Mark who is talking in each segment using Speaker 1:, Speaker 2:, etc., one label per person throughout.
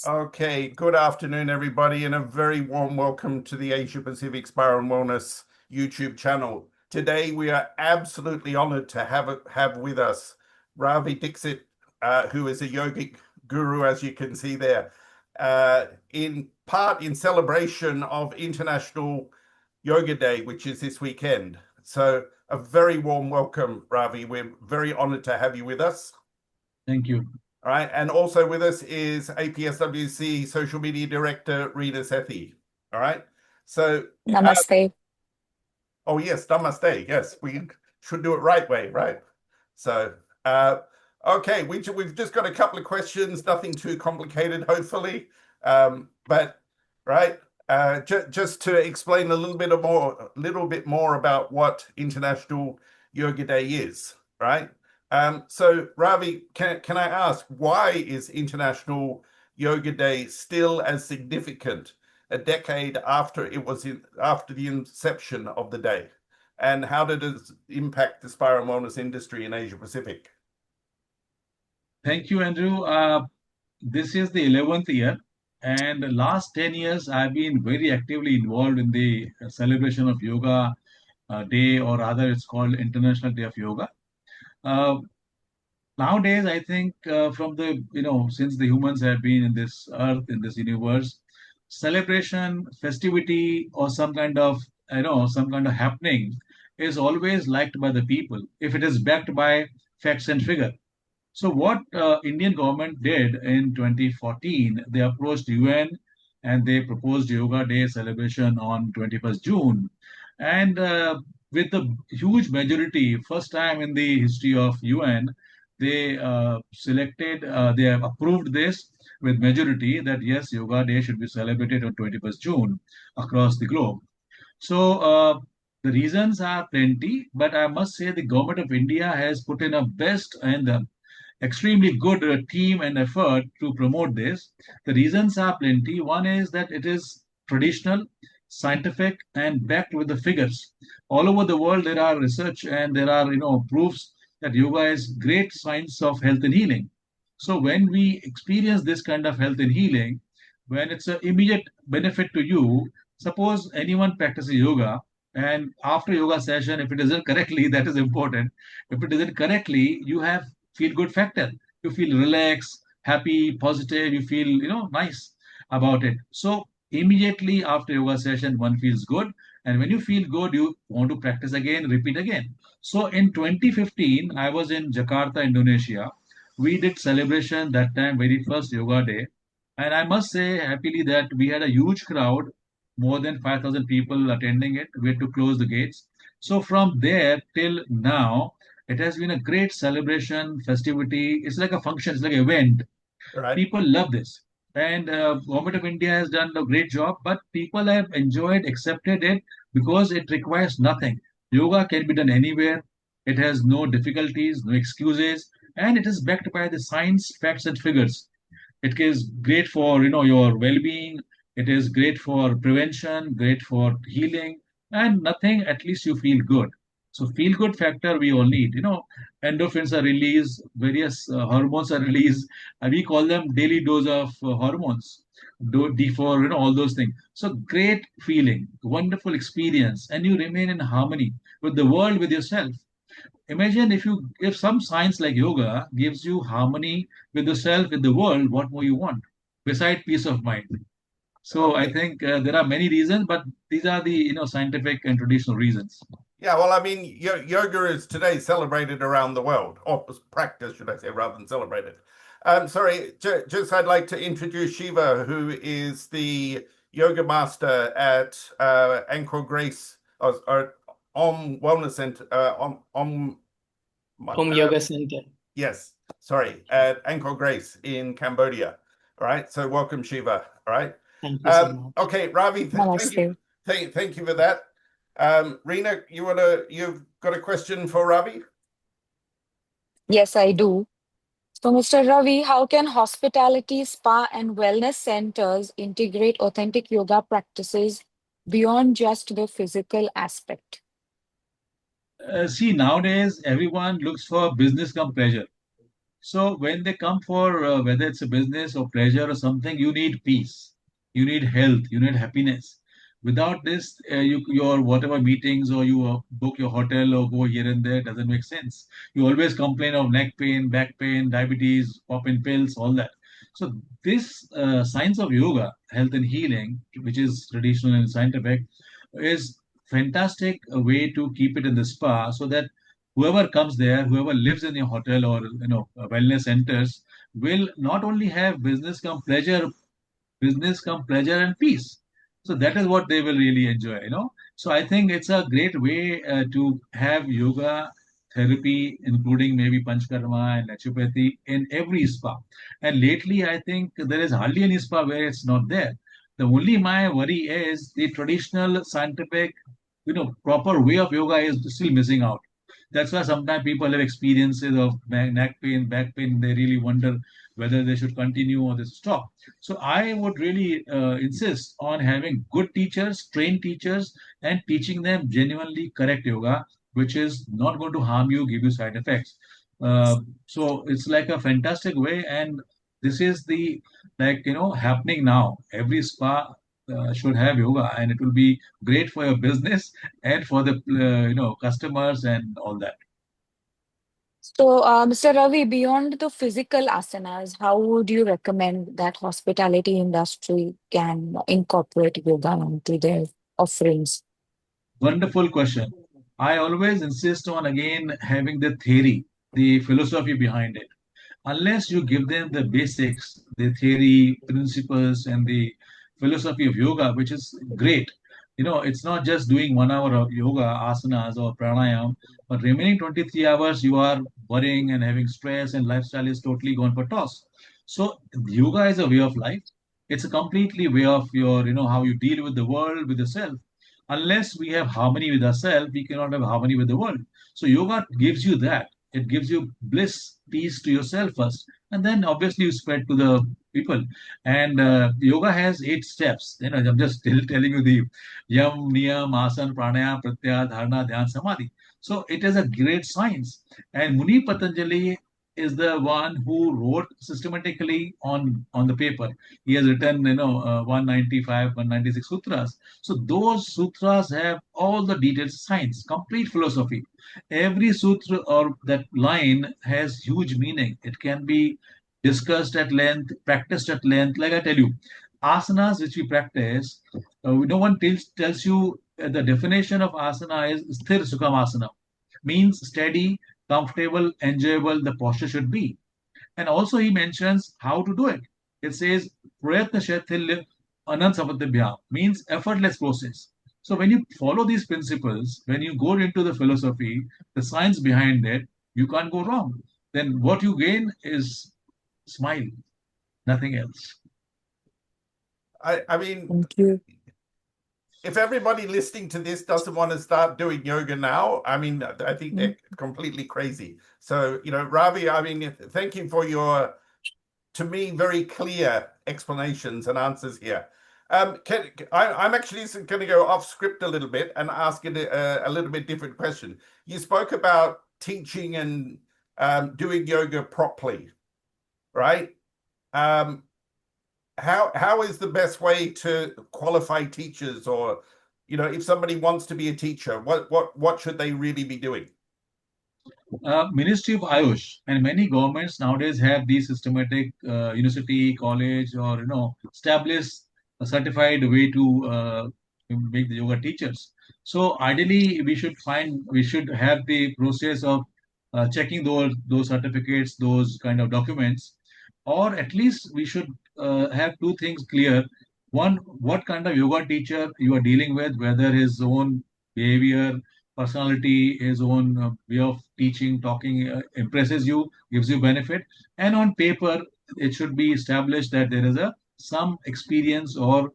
Speaker 1: Okay, good afternoon, everybody, and a very warm welcome to the Asia Pacific Spa and Wellness YouTube channel. Today, we are absolutely honored to have with us Ravi Dixit, who is a yogic guru, as you can see there, in celebration of International Yoga Day, which is this weekend. So, a very warm welcome, Ravi. We're very honored to have you with us.
Speaker 2: Thank you.
Speaker 1: All right, and also with us is APSWC Social Media Director Rita Sethi. All right, so
Speaker 3: Namaste.
Speaker 1: Oh yes, namaste. Yes, we should do it right way, right? So okay, we've just got a couple of questions, nothing too complicated, hopefully. But right, just to explain a little bit more about what International Yoga Day is, right? So Ravi, can I ask, why is International Yoga Day still as significant a decade after after the inception of the day? And how did it impact the spa and wellness industry in Asia Pacific?
Speaker 2: Thank you, Andrew. This is the 11th year, and the last 10 years I've been very actively involved in the celebration of Yoga Day, or rather it's called International Day of Yoga. Nowadays, I think from the, since the humans have been in this earth, in this universe, celebration, festivity, or some kind of, happening is always liked by the people if it is backed by facts and figure. So what Indian government did in 2014, they approached UN and they proposed Yoga Day celebration on 21st June. And with the huge majority, first time in the history of UN, they they have approved this with majority that yes, Yoga Day should be celebrated on 21st June across the globe. So the reasons are plenty, but I must say the government of India has put in a best and extremely good team and effort to promote this. The reasons are plenty. One is that it is traditional, scientific, and backed with the figures. All over the world, there are research and there are proofs that yoga is great science of health and healing. So when we experience this kind of health and healing, when it's an immediate benefit to you, suppose anyone practices yoga and after yoga session, if it isn't correctly, that is important. If it isn't correctly, you have feel good factor. You feel relaxed, happy, positive. You feel nice about it. So immediately after yoga session, one feels good, and when you feel good, you want to practice again, repeat again. So in 2015, I was in Jakarta, Indonesia. We did celebration that time, very first yoga day, and I must say happily that we had a huge crowd, more than 5,000 people attending it. We had to close the gates. So from there till now, it has been a great celebration, festivity. It's like a function, it's like an event.
Speaker 1: Right.
Speaker 2: People love this. And Government of India has done a great job, but people have enjoyed, accepted it because it requires nothing. Yoga can be done anywhere. It has no difficulties, no excuses, and it is backed by the science, facts, and figures. It is great for your well-being. It is great for prevention, great for healing, and nothing. At least you feel good. So feel good factor we all need. Endorphins are released, various hormones are released, and we call them daily dose of hormones. D4, all those things. So great feeling, wonderful experience, and you remain in harmony with the world, with yourself. Imagine if some science like yoga gives you harmony with yourself, with the world, what more you want beside peace of mind? So
Speaker 1: Okay.
Speaker 2: I think there are many reasons, but these are the scientific and traditional reasons.
Speaker 1: Yeah, well, I mean, yoga is today celebrated around the world, or practiced, should I say, rather than celebrated. Sorry, just I'd like to introduce Shiva, who is the yoga master at Angkor Grace, or Om Wellness Center,
Speaker 3: Home Yoga Center.
Speaker 1: yes, sorry, at Angkor Grace in Cambodia. All right, so welcome, Shiva. All right.
Speaker 3: Thank you so much.
Speaker 1: Okay, Ravi,
Speaker 3: Namaste.
Speaker 1: thank you for that. Rena, you've got a question for Ravi?
Speaker 3: Yes, I do. So, Mr. Ravi, how can hospitality, spa, and wellness centers integrate authentic yoga practices beyond just the physical aspect?
Speaker 2: See, nowadays everyone looks for business come pleasure. So when they come for whether it's a business or pleasure or something, you need peace, you need health, you need happiness. Without this, your whatever meetings or you book your hotel or go here and there doesn't make sense. You always complain of neck pain, back pain, diabetes, pop in pills, all that. So this science of yoga, health and healing, which is traditional and scientific, is fantastic way to keep it in the spa so that whoever comes there, whoever lives in your hotel or wellness centers, will not only have business come pleasure and peace. So that is what they will really enjoy. So I think it's a great way to have yoga therapy, including maybe panchkarma and naturopathy in every spa. And lately, I think there is hardly any spa where it's not there. The only my worry is the traditional scientific, proper way of yoga is still missing out. That's why sometimes people have experiences of neck pain, back pain. They really wonder whether they should continue or they should stop. So I would really insist on having good teachers, trained teachers, and teaching them genuinely correct yoga, which is not going to harm you, give you side effects. So it's like a fantastic way, and this is the happening now. Every spa should have yoga, and it will be great for your business and for the customers and all that.
Speaker 3: So, Mr. Ravi, beyond the physical asanas, how would you recommend that hospitality industry can incorporate yoga into their offerings?
Speaker 2: Wonderful question. I always insist on again having the theory, the philosophy behind it. Unless you give them the basics, the theory, principles, and the philosophy of yoga, which is great. It's not just doing 1 hour of yoga, asanas, or pranayam, but remaining 23 hours, you are worrying and having stress, and lifestyle is totally gone for toss. So, yoga is a way of life. It's a completely way of how you deal with the world, with yourself. Unless we have harmony with ourselves, we cannot have harmony with the world. So, yoga gives you that. It gives you bliss, peace to yourself first, and then obviously you spread to the people. And yoga has 8 steps. I'm just telling you the yam, niyam, asana, pranayama, pratyahara, dharana, dhyan, samadhi. So it is a great science. And Muni Patanjali is the one who wrote systematically on the paper. He has written 195, 196 sutras. So those sutras have all the detailed science, complete philosophy. Every sutra or that line has huge meaning. It can be discussed at length, practiced at length. Like I tell you, asanas which we practice, no one tells you the definition of asana is sthir sukham asana, means steady, comfortable, enjoyable the posture should be. And also he mentions how to do it. It says prayatna shaithilya anant samadibhya, means effortless process. So when you follow these principles, when you go into the philosophy, the science behind it, you can't go wrong. Then what you gain is smile, nothing else.
Speaker 1: I mean,
Speaker 3: Thank you.
Speaker 1: if everybody listening to this doesn't want to start doing yoga now, I mean, I think they're completely crazy. So, Ravi, I mean, thank you for your, to me, very clear explanations and answers here. I'm actually going to go off script a little bit and ask it a little bit different question. You spoke about teaching and doing yoga properly, right? How is the best way to qualify teachers, or if somebody wants to be a teacher, what should they really be doing?
Speaker 2: Ministry of Ayush and many governments nowadays have these systematic university, college, or established a certified way to make the yoga teachers. So ideally, we should have the process of checking those certificates, those kind of documents, or at least we should have two things clear. One, what kind of yoga teacher you are dealing with, whether his own behavior, personality, his own way of teaching, talking impresses you, gives you benefit, and on paper it should be established that there is a some experience or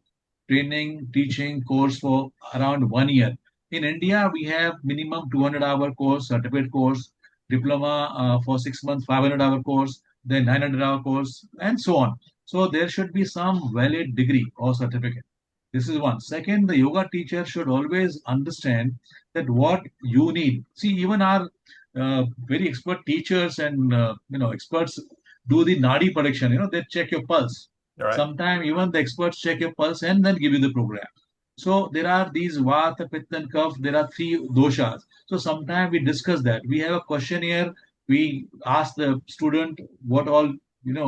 Speaker 2: training, teaching course for around 1 year. In India, we have minimum 200-hour course, certificate course, diploma for 6 months, 500-hour course, then 900-hour course, and so on. So there should be some valid degree or certificate. This is one. Second, the yoga teacher should always understand that what you need. See, even our very expert teachers and experts do the nadi prediction. They check your pulse.
Speaker 1: All right.
Speaker 2: Sometimes even the experts check your pulse and then give you the program. So there are these vata, pitta, and kapha. There are three doshas. So sometimes we discuss that. We have a questionnaire. We ask the student what all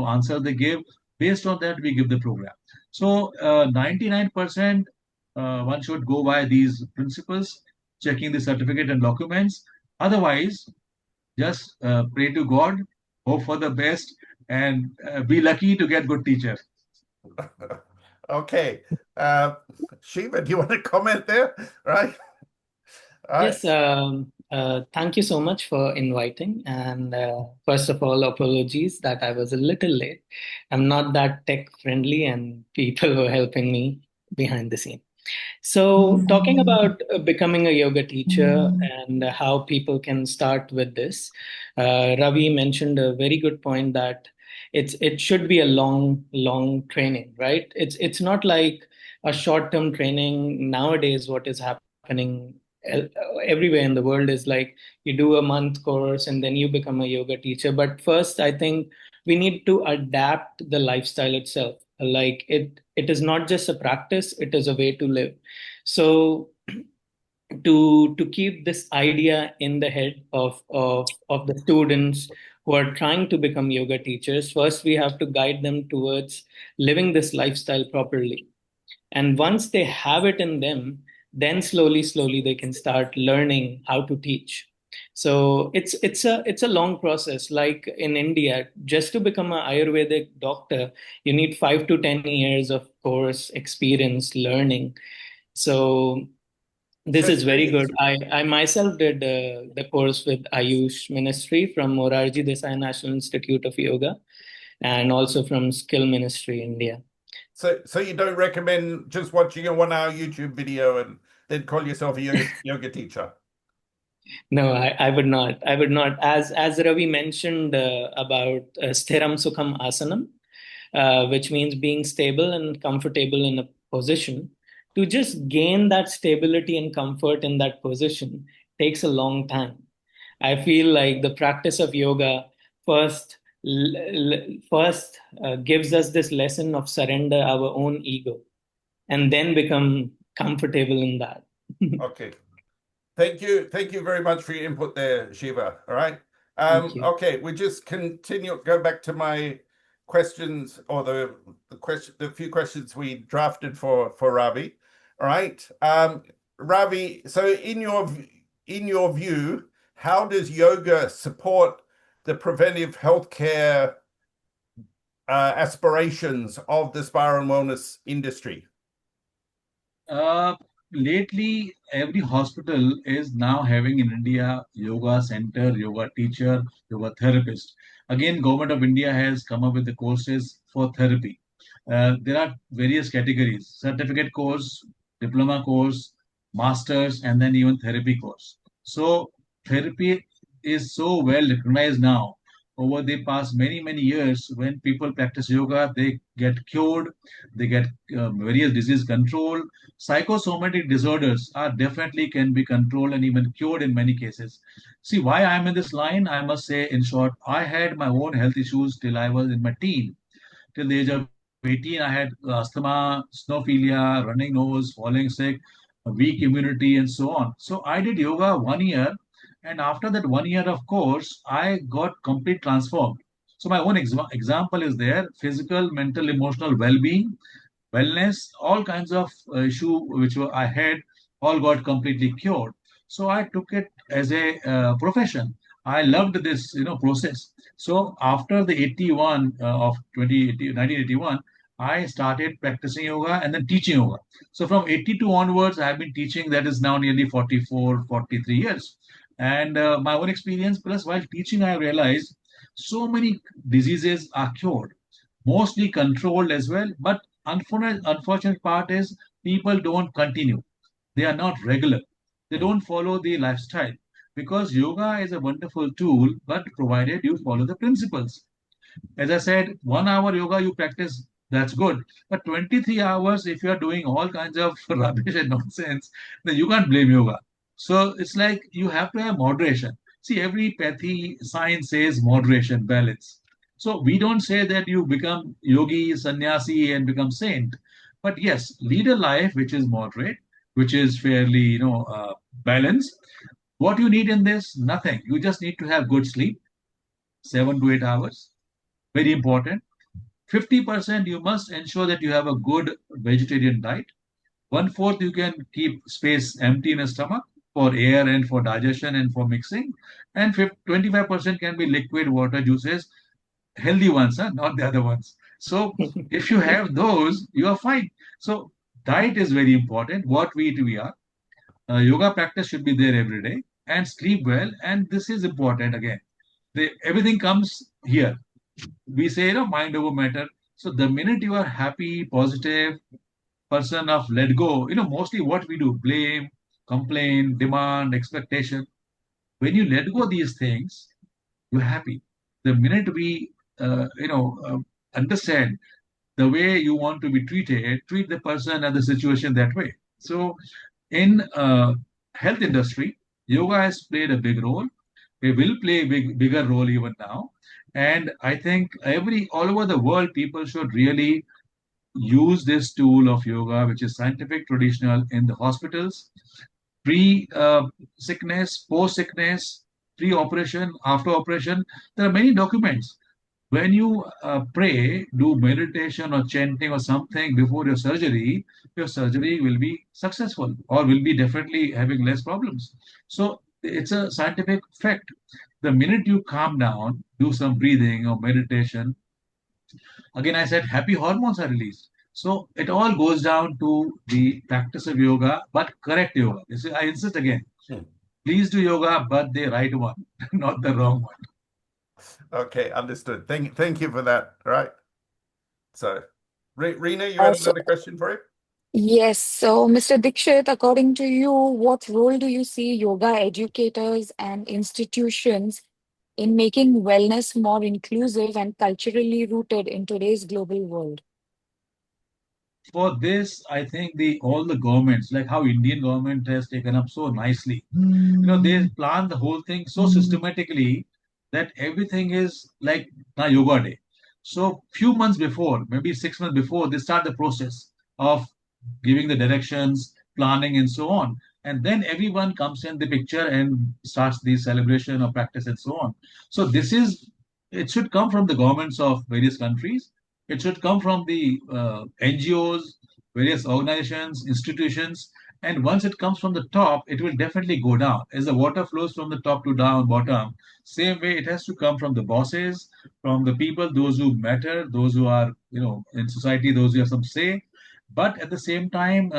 Speaker 2: answer they give. Based on that, we give the program. So 99% one should go by these principles, checking the certificate and documents. Otherwise, just pray to God, hope for the best, and be lucky to get good teacher.
Speaker 1: Okay. Shiva, do you want to comment there? Right.
Speaker 4: Yes, thank you so much for inviting. And first of all, apologies that I was a little late. I'm not that tech friendly, and people were helping me behind the scene. So, talking about becoming a yoga teacher and how people can start with this, Ravi mentioned a very good point that it should be a long training, right? It's not like a short-term training nowadays. What is happening everywhere in the world is like you do a month course and then you become a yoga teacher. But first, I think we need to adapt the lifestyle itself. Like it is not just a practice, it is a way to live. So to keep this idea in the head of the students who are trying to become yoga teachers, first we have to guide them towards living this lifestyle properly. And once they have it in them, then slowly they can start learning how to teach. So it's a long process. Like in India, just to become an Ayurvedic doctor, you need 5 to 10 years of course experience learning. So this is very good. I myself did the course with Ayush Ministry from Morarji Desai National Institute of Yoga, and also from Skill Ministry India.
Speaker 1: So you don't recommend just watching a 1 hour YouTube video and then call yourself a yoga teacher?
Speaker 4: No, I would not. I would not. As Ravi mentioned about Sthiram Sukham Asanam, which means being stable and comfortable in a position. To just gain that stability and comfort in that position takes a long time. I feel like the practice of yoga first gives us this lesson of surrender our own ego and then become comfortable in that.
Speaker 1: Okay. Thank you very much for your input there, Shiva. All right. Okay, we just go back to my questions, or the few questions we drafted for Ravi. All right. Ravi, so in your view, how does yoga support the preventive healthcare aspirations of the spa and wellness industry?
Speaker 2: Lately, every hospital is now having in India yoga center, yoga teacher, yoga therapist. Again, Government of India has come up with the courses for therapy. There are various categories: certificate course, diploma course, masters, and then even therapy course. So therapy is so well recognized now. Over the past many years, when people practice yoga, they get cured, they get various disease control. Psychosomatic disorders are definitely can be controlled and even cured in many cases. See, why I'm in this line, I must say in short, I had my own health issues till I was in my teen. Till the age of 18, I had asthma, snowphilia, running nose, falling sick, a weak immunity, and so on. So I did yoga 1 year, and after that 1 year of course, I got complete transformed. So my own example is there: physical, mental, emotional well-being, wellness, all kinds of issue I had, all got completely cured. So I took it as a profession. I loved this, process. So after the 81 of 1981, I started practicing yoga and then teaching yoga. So from 82 onwards, I have been teaching. That is now nearly 44, 43 years. And my own experience, plus while teaching, I realized so many diseases are cured, mostly controlled as well. But unfortunate part is people don't continue. They are not regular. They don't follow the lifestyle, because yoga is a wonderful tool, but provided you follow the principles. As I said, 1 hour yoga you practice, that's good. But 23 hours, if you are doing all kinds of rubbish and nonsense, then you can't blame yoga. So it's like you have to have moderation. See, every pathy science says moderation, balance. So we don't say that you become yogi, sannyasi, and become saint. But yes, lead a life which is moderate, which is fairly, balanced. What you need in this? Nothing. You just need to have good sleep, 7 to 8 hours. Very important. 50% you must ensure that you have a good vegetarian diet. 1/4 you can keep space empty in a stomach for air and for digestion and for mixing. And 25% can be liquid water juices, healthy ones, huh? Not the other ones. So if you have those, you are fine. So diet is very important. What we eat, we are. Yoga practice should be there every day and sleep well. And this is important again. Everything comes here. We say, mind over matter. So the minute you are happy, positive, person of let go, mostly what we do, blame, complain, demand, expectation. When you let go these things, you're happy. The minute we, understand the way you want to be treated, treat the person and the situation that way. So in health industry, yoga has played a big role. It will play a bigger role even now. And I think all over the world, people should really use this tool of yoga, which is scientific, traditional, in the hospitals, pre-sickness, post-sickness, pre-operation, after operation. There are many documents. When you pray, do meditation or chanting or something before your surgery will be successful or will be definitely having less problems. So it's a scientific fact. The minute you calm down, do some breathing or meditation, again, I said happy hormones are released. So it all goes down to the practice of yoga, but correct yoga. I insist again. Please do yoga, but the right one, not the wrong one.
Speaker 1: Okay, understood. Thank you for that. Right. So, Reena, you had another question for him?
Speaker 3: Yes. So, Mr. Dixit, according to you, what role do you see yoga educators and institutions in making wellness more inclusive and culturally rooted in today's global world?
Speaker 2: For this, I think all the governments, like how Indian government has taken up so nicely, they plan the whole thing so systematically that everything is like now yoga day. So few months before, maybe 6 months before, they start the process of giving the directions, planning, and so on. And then everyone comes in the picture and starts the celebration or practice and so on. So it should come from the governments of various countries. It should come from the NGOs, various organizations, institutions. And once it comes from the top, it will definitely go down. As the water flows from the top to down, bottom, same way it has to come from the bosses, from the people, those who matter, those who are, in society, those who have some say. But at the same time,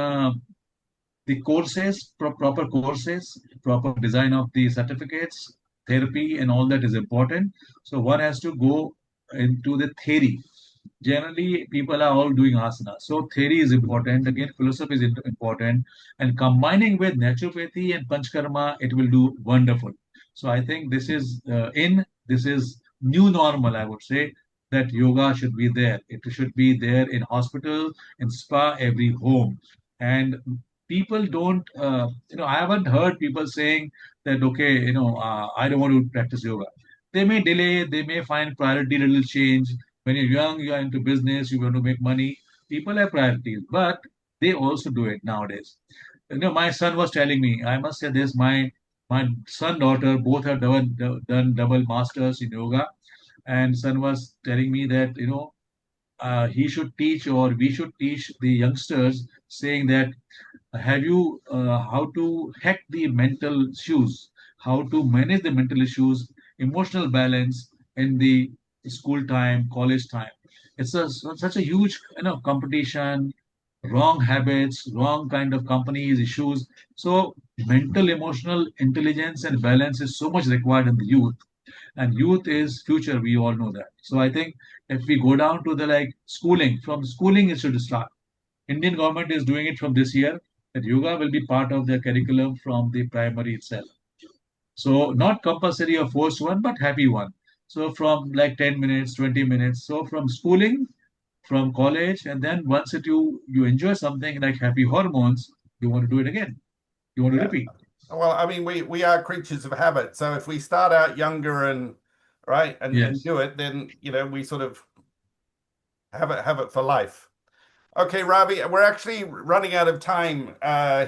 Speaker 2: the courses, proper courses, proper design of the certificates, therapy, and all that is important. So one has to go into the theory. Generally, people are all doing asanas. So theory is important. Again, philosophy is important. And combining with naturopathy and panchkarma, it will do wonderful. So I think this is new normal, I would say, that yoga should be there. It should be there in hospital, in spa, every home. And people don't, I haven't heard people saying that, okay, I don't want to practice yoga. They may delay, they may find priority little change. When you're young, you are into business, you want to make money. People have priorities, but they also do it nowadays. My son was telling me, I must say this, my son, daughter, both have done double masters in yoga. And son was telling me that, he should teach or we should teach the youngsters saying that have you how to hack the mental issues, how to manage the mental issues, emotional balance in the school time, college time. It's such a huge competition, wrong habits, wrong kind of companies, issues. So mental, emotional intelligence and balance is so much required in the youth, and youth is future. We all know that. So I think if we go down to the like schooling, from schooling it should start. Indian government is doing it from this year, that yoga will be part of their curriculum from the primary itself. So not compulsory or forced one, but happy one. So from like 10 minutes, 20 minutes. So from schooling, from college, and then once you enjoy something like happy hormones, you want to do it again. You want to repeat.
Speaker 1: Well, I mean, we are creatures of habit. So if we start out younger and and do it, then we sort of have it for life. Okay, Ravi, we're actually running out of time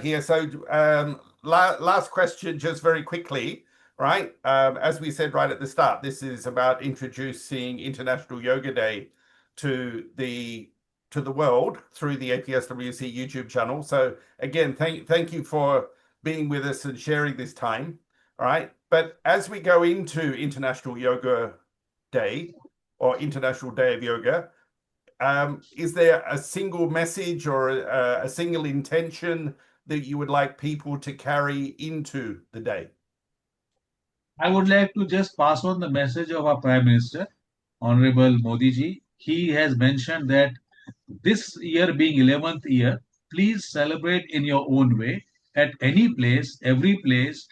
Speaker 1: here. So last question, just very quickly, right? As we said right at the start, this is about introducing International Yoga Day to the world through the APSWC YouTube channel. So again, thank you for being with us and sharing this time. All right. But as we go into International Yoga Day or International Day of Yoga, is there a single message or a single intention that you would like people to carry into the day?
Speaker 2: I would like to just pass on the message of our Prime Minister, Honorable Modi ji. He has mentioned that this year being 11th year, please celebrate in your own way at any place, every place.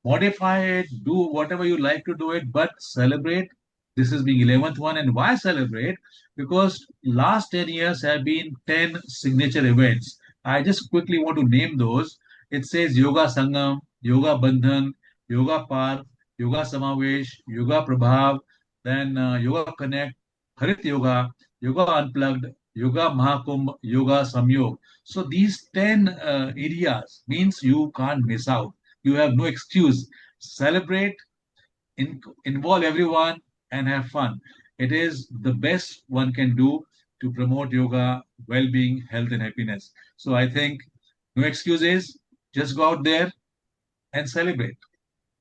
Speaker 2: Modify it, do whatever you like to do it, but celebrate. This is being 11th one. And why celebrate? Because last 10 years have been 10 signature events. I just quickly want to name those. It says Yoga Sangam, Yoga Bandhan, Yoga Park, Yoga Samavesh, Yoga Prabhav, then Yoga Connect, Harit Yoga, Yoga Unplugged, Yoga Mahakumbh, Yoga Samyog. So these 10 areas means you can't miss out. You have no excuse. Celebrate, involve everyone, and have fun. It is the best one can do to promote yoga, well-being, health, and happiness. So I think no excuses. Just go out there and celebrate.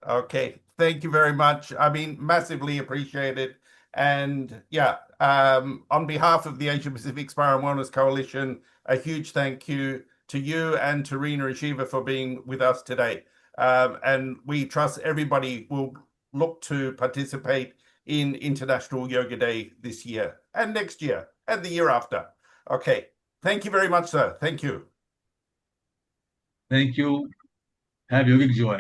Speaker 1: Okay, thank you very much. I mean, massively appreciated. And yeah, on behalf of the Asia Pacific Spa and Wellness Coalition, a huge thank you to you and to Reena and Shiva for being with us today. And we trust everybody will look to participate in International Yoga Day this year and next year and the year after. Okay, thank you very much, sir. Thank you.
Speaker 2: Thank you. Have yogic joy.